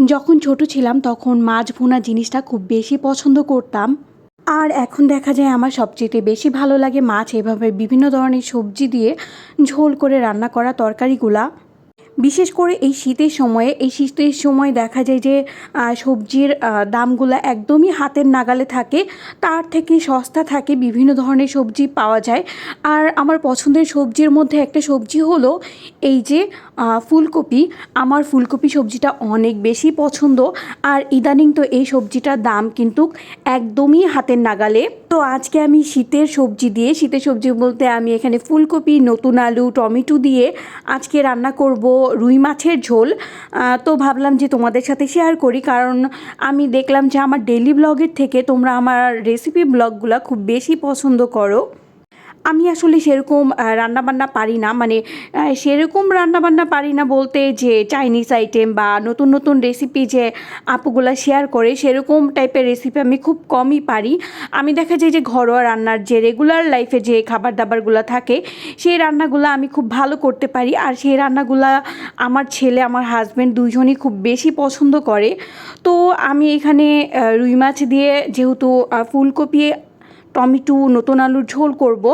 যখন ছোট ছিলাম তখন মাছ ভুনা জিনিসটা খুব বেশি পছন্দ করতাম। আর এখন দেখা যায় আমার সবচেয়ে বেশি ভালো লাগে মাছ এভাবে বিভিন্ন ধরনের সবজি দিয়ে ঝোল করে রান্না করা তরকারিগুলা। বিশেষ করে এই শীতের সময় দেখা যায় যে সবজির দামগুলো একদমই হাতের নাগালে থাকে, তার থেকে সস্তা থাকে, বিভিন্ন ধরনের সবজি পাওয়া যায়। আর আমার পছন্দের সবজির মধ্যে একটা সবজি হলো এই যে ফুলকপি। আমার ফুলকপি সবজিটা অনেক বেশি পছন্দ। আর ইদানিং তো এই সবজিটার দাম কিন্তু একদমই হাতের নাগালে। তো আজকে আমি শীতের সবজি বলতে আমি এখানে ফুলকপি, নতুন আলু, টমেটো দিয়ে আজকে রান্না করব রুই মাছের ঝোল। তো ভাবলাম যে তোমাদের সাথে শেয়ার করি, কারণ আমি দেখলাম যে আমার ডেইলি ব্লগের থেকে তোমরা আমার রেসিপি ব্লগগুলো খুব বেশি পছন্দ করো। আমি আসলে সেরকম রান্নাবান্না পারি না, মানে সেরকম রান্নাবান্না পারি না বলতে যে চাইনিজ আইটেম বা নতুন নতুন রেসিপি যে আপুগুলা শেয়ার করে সেরকম টাইপের রেসিপি আমি খুব কমই পারি। আমি দেখা যায় যে ঘরোয়া রান্নার যে রেগুলার লাইফে যে খাবার দাবারগুলো থাকে সেই রান্নাগুলো আমি খুব ভালো করতে পারি। আর সেই রান্নাগুলা আমার ছেলে, আমার হাজব্যান্ড দুইজনই খুব বেশি পছন্দ করে। তো আমি এখানে রুই মাছ দিয়ে যেহেতু ফুলকপি, টমেটো, নতুন আলুর ঝোল করব,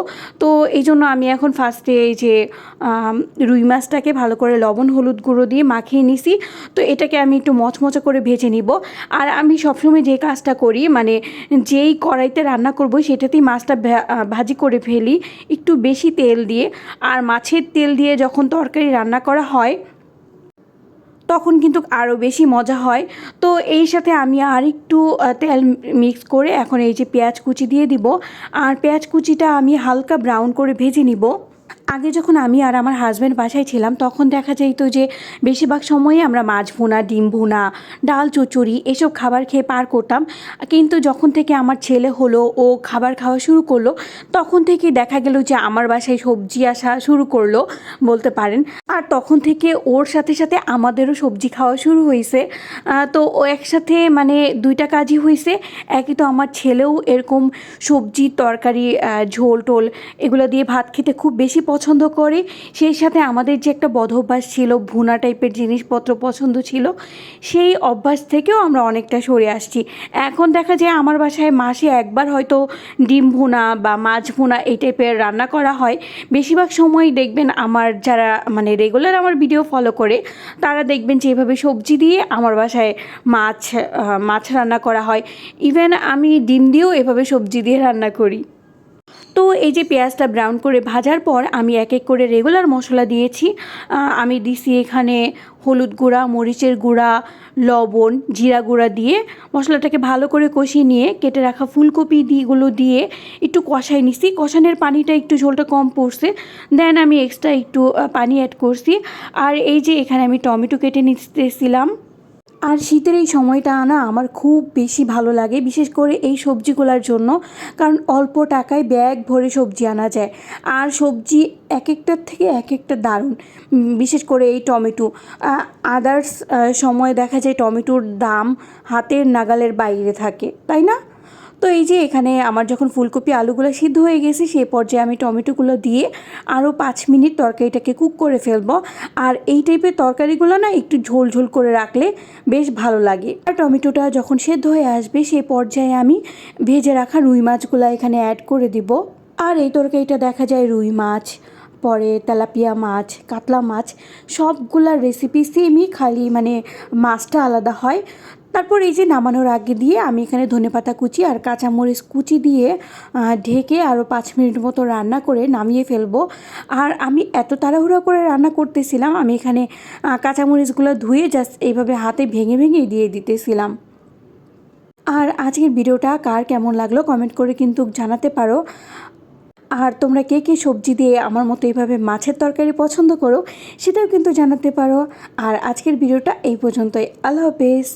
তো এই জন্য আমি এখন ফার্স্টে এই যে রুই মাছটাকে ভালো করে লবণ হলুদ গুঁড়ো দিয়ে মাখিয়ে নিছি। তো এটাকে আমি একটু মচমচে করে ভেজে নিব। আর আমি সবসময় যে কাজটা করি, মানে যেই কড়াইতে রান্না করব সেটাতেই মাছটা ভাজি করে ফেলি একটু বেশি তেল দিয়ে। আর মাছের তেল দিয়ে যখন তরকারি রান্না করা হয় তখন কিন্তু আরও বেশি মজা হয়। তো এই সাথে আমি আর একটু তেল মিক্স করে এখন এই যে পেঁয়াজ কুচি দিয়ে দিব। আর পেঁয়াজ কুচিটা আমি হালকা ব্রাউন করে ভেজে নিব। আগে যখন আমি আর আমার হাজব্যান্ড বাসায় ছিলাম তখন দেখা যেত যে বেশিরভাগ সময়ে আমরা মাছ ভুনা, ডিম ভুনা, ডাল চচ্চড়ি এসব খাবার খেয়ে পার করতাম। কিন্তু যখন থেকে আমার ছেলে হলো, ও খাবার খাওয়া শুরু করলো, তখন থেকেই দেখা গেল যে আমার বাসায় সবজি আসা শুরু করলো বলতে পারেন। আর তখন থেকে ওর সাথে সাথে আমাদেরও সবজি খাওয়া শুরু হয়েছে। তো ও একসাথে মানে দুইটা কাজই হয়েছে। একই তো আমার ছেলেও এরকম সবজি তরকারি, ঝোল টোল এগুলো দিয়ে ভাত খেতে খুব বেশি পছন্দ করে। সেই সাথে আমাদের যে একটা বদ অভ্যাস ছিল, ভুনা টাইপের জিনিসপত্র পছন্দ ছিল, সেই অভ্যাস থেকেও আমরা অনেকটা সরে আসছি। এখন দেখা যায় আমার বাসায় মাসে একবার হয়তো ডিম ভুনা বা মাছ ভুনা এই টাইপের রান্না করা হয়। বেশিরভাগ সময় দেখবেন আমার যারা মানে রেগুলার আমার ভিডিও ফলো করে তারা দেখবেন যে এভাবে সবজি দিয়ে আমার বাসায় মাছ রান্না করা হয়। ইভেন আমি ডিম দিয়েও এভাবে সবজি দিয়ে রান্না করি। তো এই যে পেঁয়াজটা ব্রাউন করে ভাজার পর আমি এক এক করে রেগুলার মশলা দিয়েছি। আমি দিছি এখানে হলুদ গুঁড়া, মরিচের গুঁড়া, লবণ, জিরা গুঁড়া দিয়ে মশলাটাকে ভালো করে কষিয়ে নিয়ে কেটে রাখা ফুলকপি দিয়েগুলো দিয়ে একটু কষাই নিছি। কষানোর পানিটা একটু ঝোলটা কম পড়ছে, দেন আমি এক্সট্রা একটু পানি অ্যাড করছি। আর এই যে এখানে আমি টমেটো কেটে নিতেছিলাম। আর শীতের এই সময়টা না আমার খুব বেশি ভালো লাগে, বিশেষ করে এই সবজিগুলোর জন্য, কারণ অল্প টাকায় ব্যাগ ভরে সবজি আনা যায়। আর সবজি এক একটার থেকে এক একটা দারুণ। বিশেষ করে এই টমেটো, আদার্স সময় দেখা যায় টমেটোর দাম হাতের নাগালের বাইরে থাকে, তাই না? তো এই যে এখানে আমার যখন ফুলকপি আলুগুলো সিদ্ধ হয়ে গেছে সেই পর্যায়ে আমি টমেটোগুলো দিয়ে আরও 5 মিনিট তরকারিটাকে কুক করে ফেলবো। আর এই টাইপের তরকারিগুলো না একটু ঝোল ঝোল করে রাখলে বেশ ভালো লাগে। আর টমেটোটা যখন সেদ্ধ হয়ে আসবে সেই পর্যায়ে আমি ভেজে রাখা রুই মাছগুলো এখানে অ্যাড করে দিব। আর এই তরকারিটা দেখা যায় রুই মাছ, পরে তেলাপিয়া মাছ, কাতলা মাছ সবগুলার রেসিপি সেমই, খালি মানে মাছটা আলাদা হয়। তারপর এই যে নামানোর আগে দিয়ে আমি এখানে ধনেপাতা কুচি আর কাঁচামরিচ কুচি দিয়ে ঢেকে আরও 5 মিনিট মতো রান্না করে নামিয়ে ফেলবো। আর আমি এত তাড়াহুড়ো করে রান্না করতেছিলাম, আমি এখানে কাঁচামরিচগুলো ধুয়ে জাস্ট এইভাবে হাতে ভেঙে ভেঙে দিয়ে দিতেছিলাম। আর আজকের ভিডিওটা কার কেমন লাগলো কমেন্ট করে কিন্তু জানাতে পারো। আর তোমরা কে কে সবজি দিয়ে আমার মতো এইভাবে মাছের তরকারি পছন্দ করো সেটাও কিন্তু জানাতে পারো। আর আজকের ভিডিওটা এই পর্যন্তই। আল্লাহ হাফেজ।